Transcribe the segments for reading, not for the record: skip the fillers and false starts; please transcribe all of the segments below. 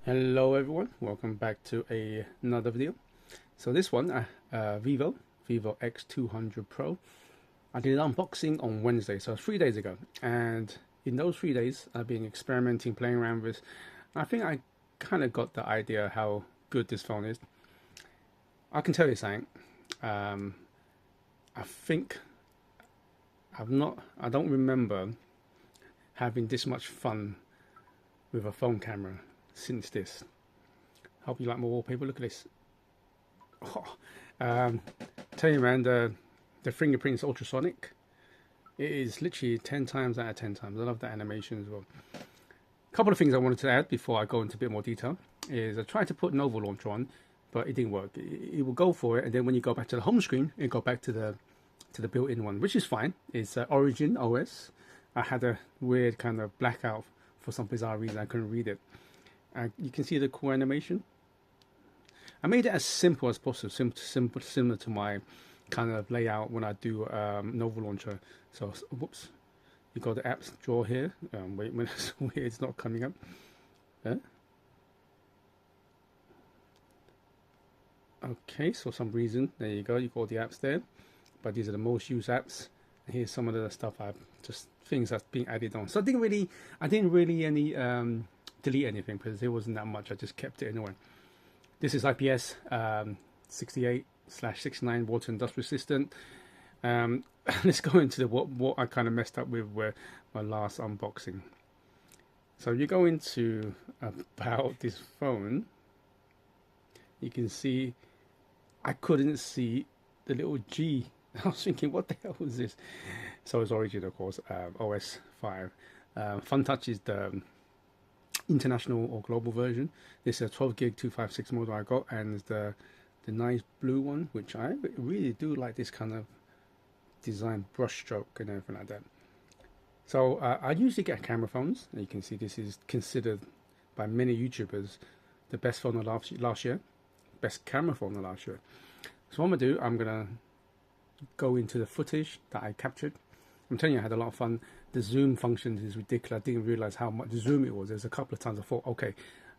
Hello everyone, welcome back to another video. So this one, Vivo X200 Pro. I did an unboxing on Wednesday, so 3 days ago. And in those 3 days, I've been experimenting, playing around with this. I think I kind of got the idea how good this phone is. I can tell you something. I think I don't remember having this much fun with a phone camera since this. Hope you like my wallpaper. Look at this. Tell you, man, the fingerprint is ultrasonic. It is literally 10 times out of 10 times. I love that animation as well. A couple of things I wanted to add before I go into a bit more detail is I tried to put Nova Launcher on, but it didn't work. It will go for it, and then when you go back to the home screen, it go back to the built-in one, which is fine. It's Origin OS. I had a weird kind of blackout for some bizarre reason. I couldn't read it. You can see the cool animation. I made it as simple as possible, similar to my kind of layout when I do Nova Launcher. So, whoops, you got the apps drawer here. Wait a minute, it's weird, it's not coming up. Okay, so some reason, there you go, you got the apps there. But these are the most used apps. And here's some of the stuff things that's being added on. So I didn't really delete anything because there wasn't that much. I just kept it anyway. This is IPS 68/69 water and dust resistant. Let's go into what I kind of messed up with my last unboxing. So you go into about this phone, you can see I couldn't see the little G. I was thinking, what the hell is this? So it's Origin, of course, OS 5. Fun Touch is the international or global version. This is a 12 gig 256 model I got, and the nice blue one, which I really do like this kind of design, brush stroke and everything like that. So I usually get camera phones, and you can see this is considered by many YouTubers the best phone of last year, best camera phone of last year. So what I'm gonna do, I'm gonna go into the footage that I captured. I'm telling you, I had a lot of fun. The zoom function is ridiculous. I didn't realize how much zoom it was. There's a couple of times I thought, okay,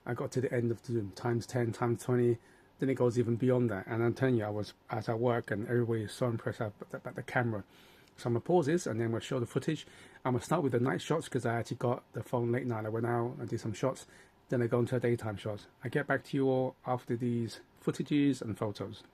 I got to the end of the zoom, times 10, times 20, then it goes even beyond that. And I'm telling you, I was at work and everybody is so impressed about the camera. So I'm gonna pause this and then I'm gonna show the footage. I'm gonna start with the night shots because I actually got the phone late night. I went out and did some shots. Then I go into a daytime shots. I get back to you all after these footages and photos.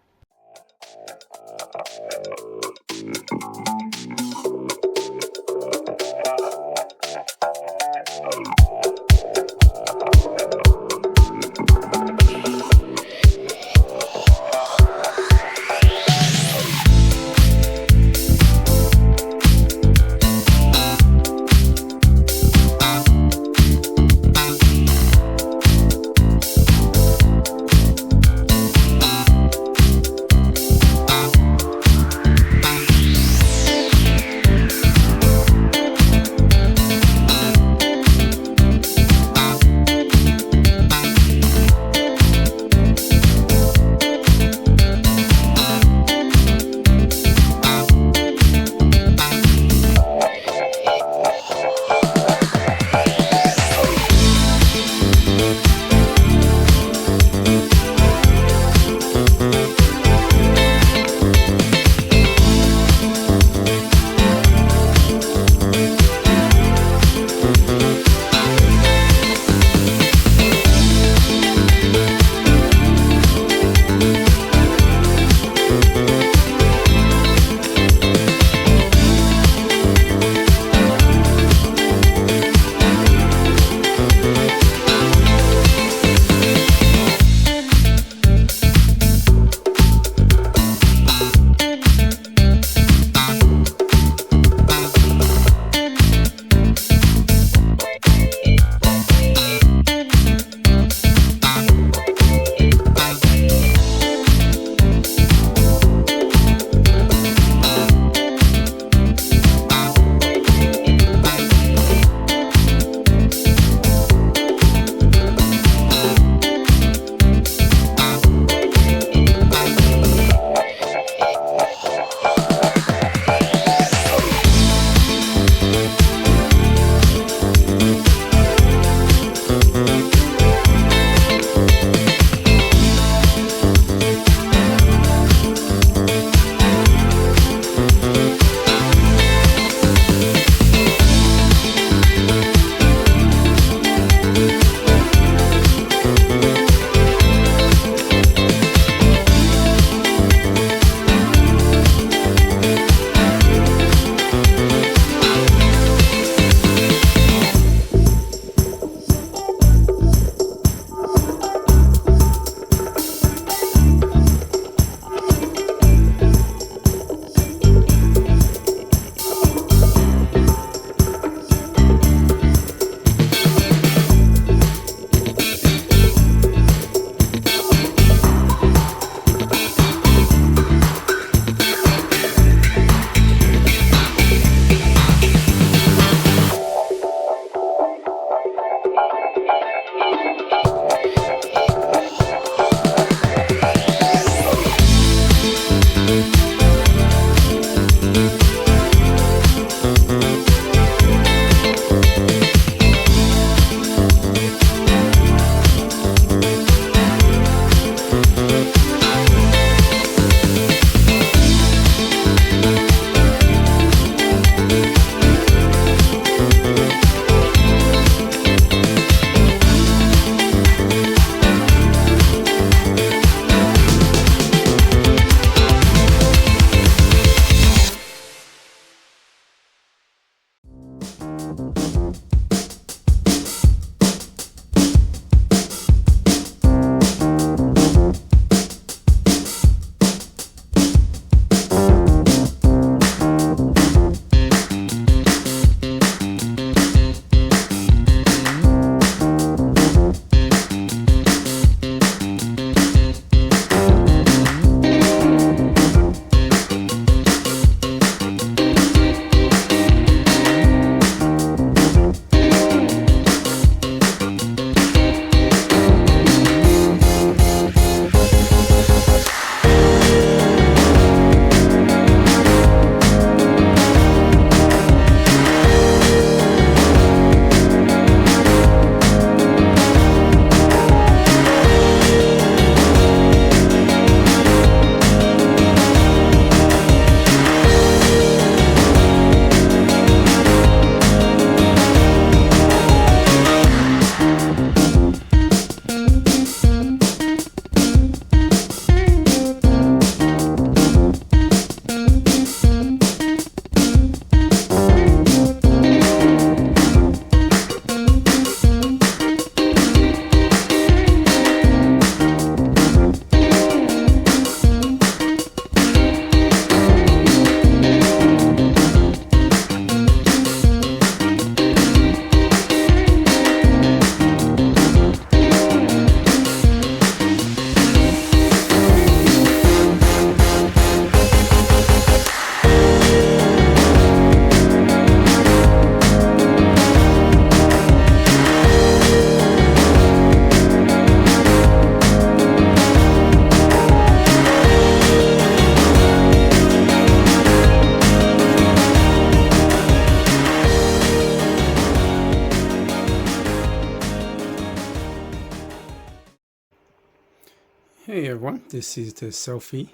Hey everyone, this is the Selfie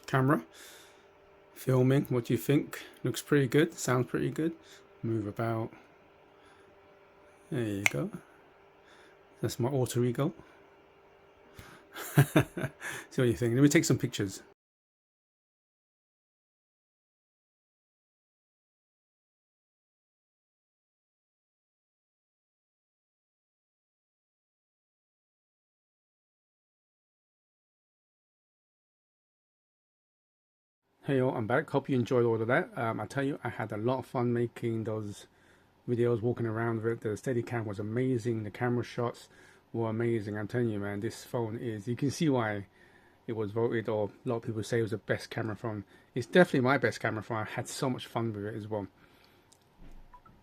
Camera filming. What do you think? Looks pretty good, sounds pretty good. Move about. There you go. That's my alter ego. See what you think. Let me take some pictures. Hey all, I'm back. Hope you enjoyed all of that. I tell you, I had a lot of fun making those videos, walking around with it. The Steadicam was amazing. The camera shots were amazing. I'm telling you, man, this phone is, you can see why it was voted, or a lot of people say it was the best camera phone. It's definitely my best camera phone. I had so much fun with it as well.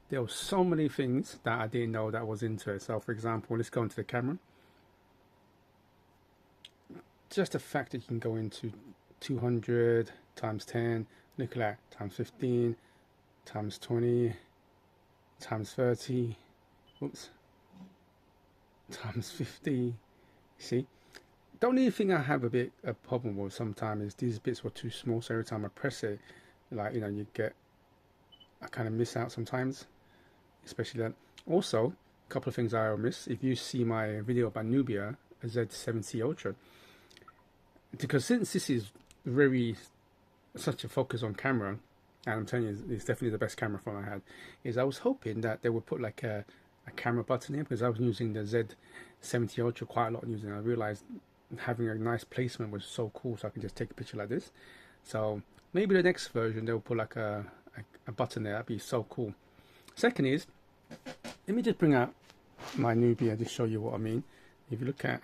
There were so many things that I didn't know that was into it. So for example, let's go into the camera. Just the fact that you can go into 200 times 10, look at that, times 15, times 20, times 30, oops, times 50. See, the only thing I have a problem with sometimes is these bits were too small, so every time I press it, like, you know, I kind of miss out sometimes, especially that. Also, a couple of things I will miss. If you see my video about Nubia Z70 Ultra, because since this is such a focus on camera, and I'm telling you, it's definitely the best camera phone I had, is I was hoping that they would put like a camera button here, because I was using the Z70 Ultra quite a lot using it. I realized having a nice placement was so cool, so I can just take a picture like this. So maybe the next version they'll put like a button there. That'd be so cool. Second is, let me just bring out my Nubia to show you what I mean. If you look at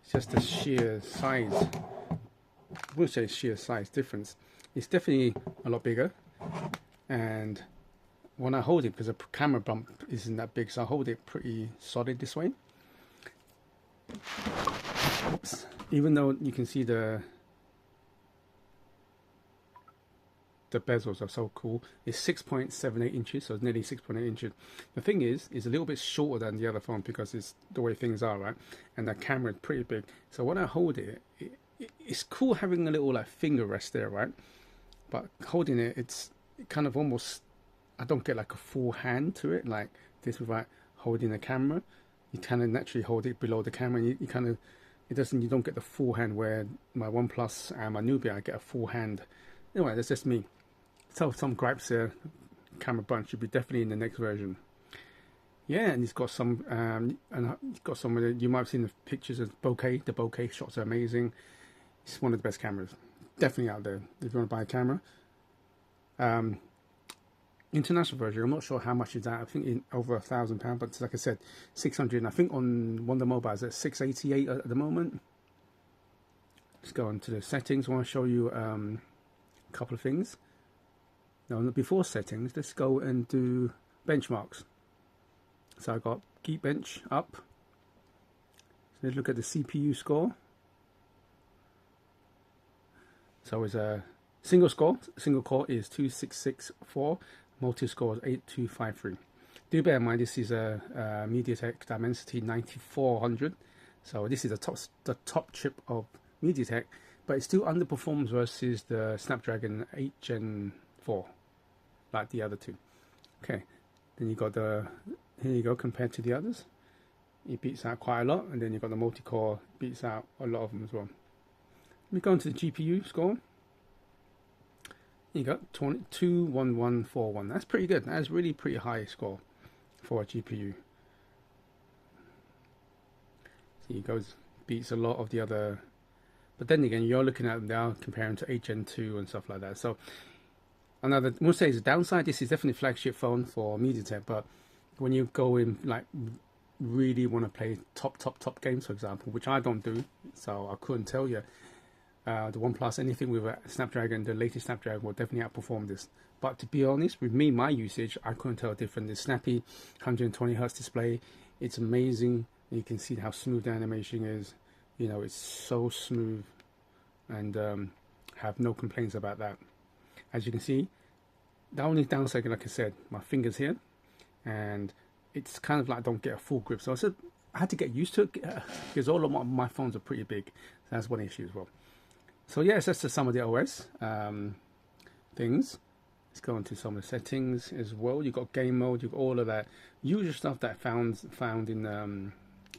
just the sheer size, I wouldn't say sheer size difference, it's definitely a lot bigger. And when I hold it, because the camera bump isn't that big, so I hold it pretty solid this way. Oops. Even though you can see the bezels are so cool, it's 6.78 inches, so it's nearly 6.8 inches. The thing is, it's a little bit shorter than the other phone because it's the way things are, right? And the camera is pretty big. So when I hold it, it's cool having a little like finger rest there, right? But holding it, it kind of almost, I don't get like a full hand to it like this without holding the camera. You kind of naturally hold it below the camera, and you kind of, you don't get the full hand where my OnePlus and my Nubia, I get a full hand. Anyway, that's just me. So some gripes there. Camera bunch should be definitely in the next version. Yeah, and it's got some, you might have seen the pictures of bokeh. The bokeh shots are amazing. It's one of the best cameras, definitely out there if you want to buy a camera. International version, I'm not sure how much is that. I think over £1,000, but like I said, 600. And I think on one of the mobiles at 688 at the moment. Let's go on to the settings. I want to show you a couple of things. Now, before settings, let's go and do benchmarks. So I got Geekbench up. So let's look at the CPU score. So it's a single core is 2664, multi-score is 8253. Do bear in mind this is a MediaTek Dimensity 9400. So this is the top chip of MediaTek, but it still underperforms versus the Snapdragon 8 Gen 4, like the other two. Okay, then you got here you go, compared to the others, it beats out quite a lot, and then you've got the multi-core, beats out a lot of them as well. Let me go into the GPU score. You got 21141. That's pretty good. That's really pretty high score for a GPU. So it goes, beats a lot of the other, but then again, you're looking at them now comparing to 8 Gen 2 and stuff like that. So another, I would say, is a downside. This is definitely a flagship phone for MediaTek, but when you go in, like, really want to play top games, for example, which I don't do, so I couldn't tell you. The OnePlus, anything with a Snapdragon, the latest Snapdragon will definitely outperform this. But to be honest, with me, my usage, I couldn't tell different. The snappy 120Hz display, it's amazing. You can see how smooth the animation is. You know, it's so smooth, and have no complaints about that. As you can see, the only downside, like I said, my fingers here, and it's kind of like I don't get a full grip. So I had to get used to it because all of my phones are pretty big. So that's one issue as well. So yes, that's just some of the OS things. Let's go into some of the settings as well. You've got game mode, you've got all of that usual stuff that found in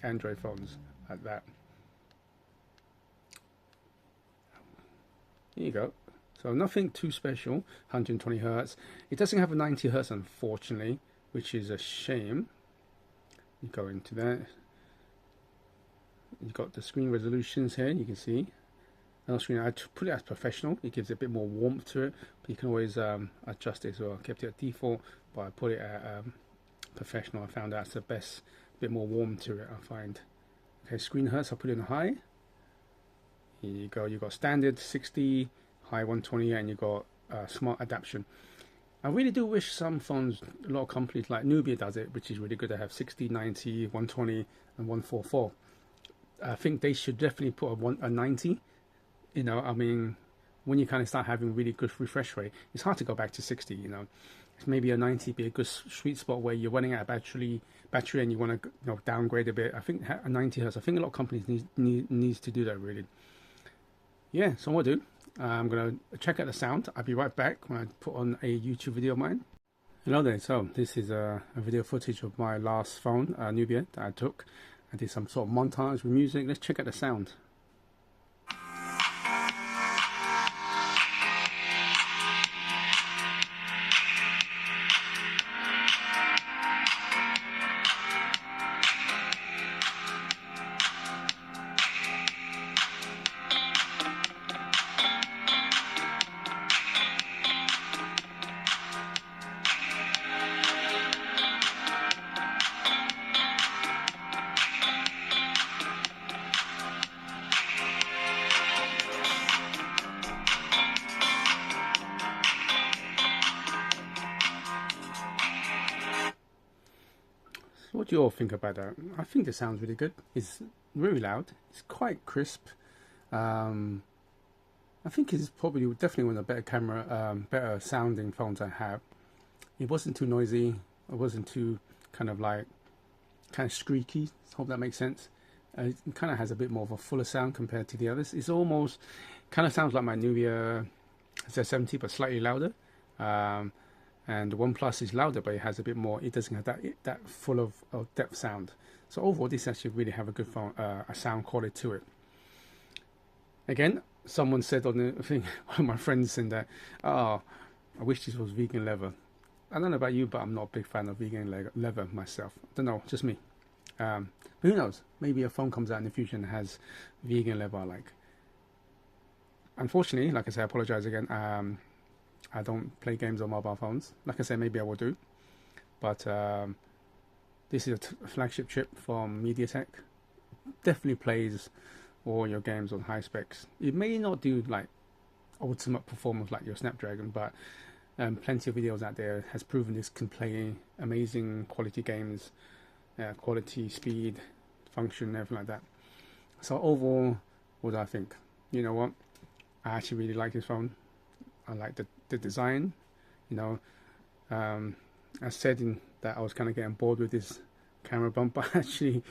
Android phones like that. Here you go. So nothing too special. 120 Hertz. It doesn't have a 90 Hertz, unfortunately, which is a shame. You go into that. You've got the screen resolutions here. You can see. On screen, I put it as professional. It gives it a bit more warmth to it. But you can always adjust it as well. I kept it at default, but I put it at professional. I found that's the best. A bit more warm to it, I find. Okay, screen hertz. I put it in high. Here you go. You got standard 60, high 120, and you got smart adaptation. I really do wish some phones, a lot of companies like Nubia does it, which is really good. They have 60, 90, 120, and 144. I think they should definitely put a 90. You know, I mean, when you kind of start having really good refresh rate, it's hard to go back to 60. You know, maybe a 90 be a good sweet spot where you're running out of battery, and you want to downgrade a bit. I think a 90 hertz. I think a lot of companies needs to do that really. Yeah, so what I'll do, I'm gonna check out the sound. I'll be right back when I put on a YouTube video of mine. Hello there. So this is a video footage of my last phone, Nubia, that I took. I did some sort of montage with music. Let's check out the sound. What do you all think about that? I think it sounds really good. It's really loud. It's quite crisp. I think it's probably definitely one of the better better sounding phones I have. It wasn't too noisy. It wasn't too kind of squeaky. Hope that makes sense. It kind of has a bit more of a fuller sound compared to the others. It's almost kind of sounds like my Nubia Z70, but slightly louder. And the OnePlus is louder, but it has a bit more. It doesn't have that full of depth sound. So overall, this actually really have a good phone, a sound quality to it. Again, someone said on the thing, one of my friends said that, "Oh, I wish this was vegan leather." I don't know about you, but I'm not a big fan of vegan leather myself. I don't know, just me. But who knows? Maybe a phone comes out in the future and has vegan leather I like. Unfortunately, like I say, I apologize again. I don't play games on mobile phones. Like I said, maybe I will do. But this is a flagship chip from MediaTek. Definitely plays all your games on high specs. It may not do like ultimate performance like your Snapdragon, but plenty of videos out there has proven this can play amazing quality games, quality, speed, function, everything like that. So overall, what do I think? You know what? I actually really like this phone. I like the design. You know, I said that I was kind of getting bored with this camera bump, but actually,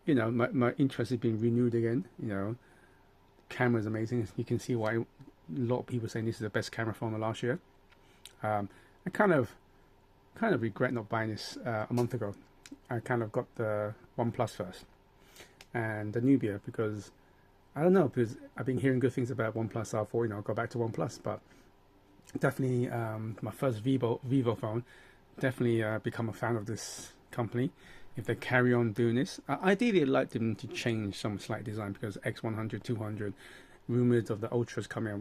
you know, my interest has been renewed again. You know, camera is amazing. You can see why a lot of people are saying this is the best camera phone of last year. I kind of regret not buying this a month ago. I kind of got the OnePlus first and the Nubia because I don't know, because I've been hearing good things about OnePlus. So I thought, you know, I'll go back to OnePlus, but definitely my first Vivo phone. Definitely become a fan of this company if they carry on doing this. Ideally, I'd like them to change some slight design because X100, 200, rumors of the Ultras coming out.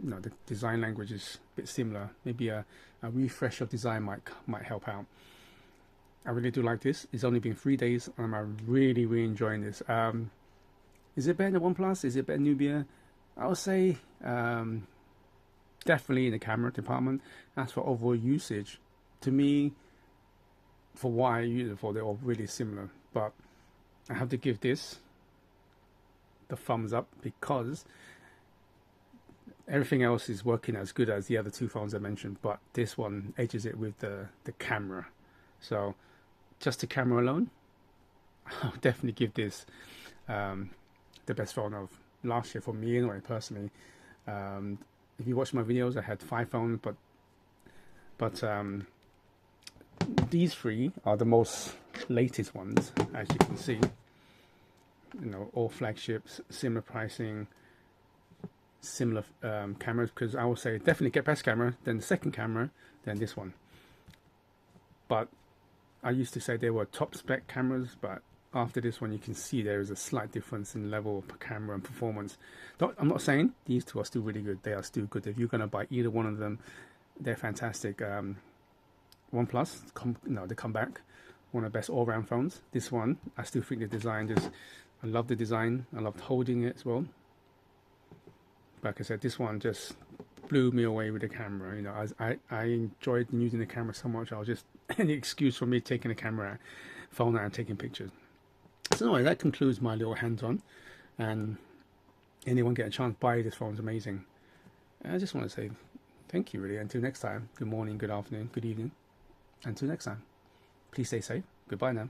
You know, the design language is a bit similar. Maybe a refresh of design might help out. I really do like this. It's only been 3 days and I'm really enjoying this. Is it better than OnePlus? Is it better than Nubia? I would say definitely in the camera department. As for overall usage, to me, for what I use it for, they're all really similar. But I have to give this the thumbs up because everything else is working as good as the other two phones I mentioned, but this one edges it with the camera. So just the camera alone, I'll definitely give this the best phone of last year for me anyway, personally. If you watch my videos, I had 5 phones, but these 3 are the most latest ones, as you can see. You know, all flagships, similar pricing, similar cameras, because I would say definitely get best camera, then the second camera, then this one. But I used to say they were top spec cameras, but after this one you can see there is a slight difference in level of camera and performance. I'm not saying these 2 are still really good, they are still good. If you're going to buy either one of them, they're fantastic. OnePlus, they come back, one of the best all-round phones. This one, I still think the design I love the design, I loved holding it as well. Like I said, this one just blew me away with the camera. You know, I enjoyed using the camera so much. I was just any excuse for me taking a camera phone out and taking pictures. So anyway, that concludes my little hands-on. And anyone get a chance, buy this phone, it's amazing. And I just want to say thank you, really. Until next time, good morning, good afternoon, good evening. Until next time, please stay safe. Goodbye now.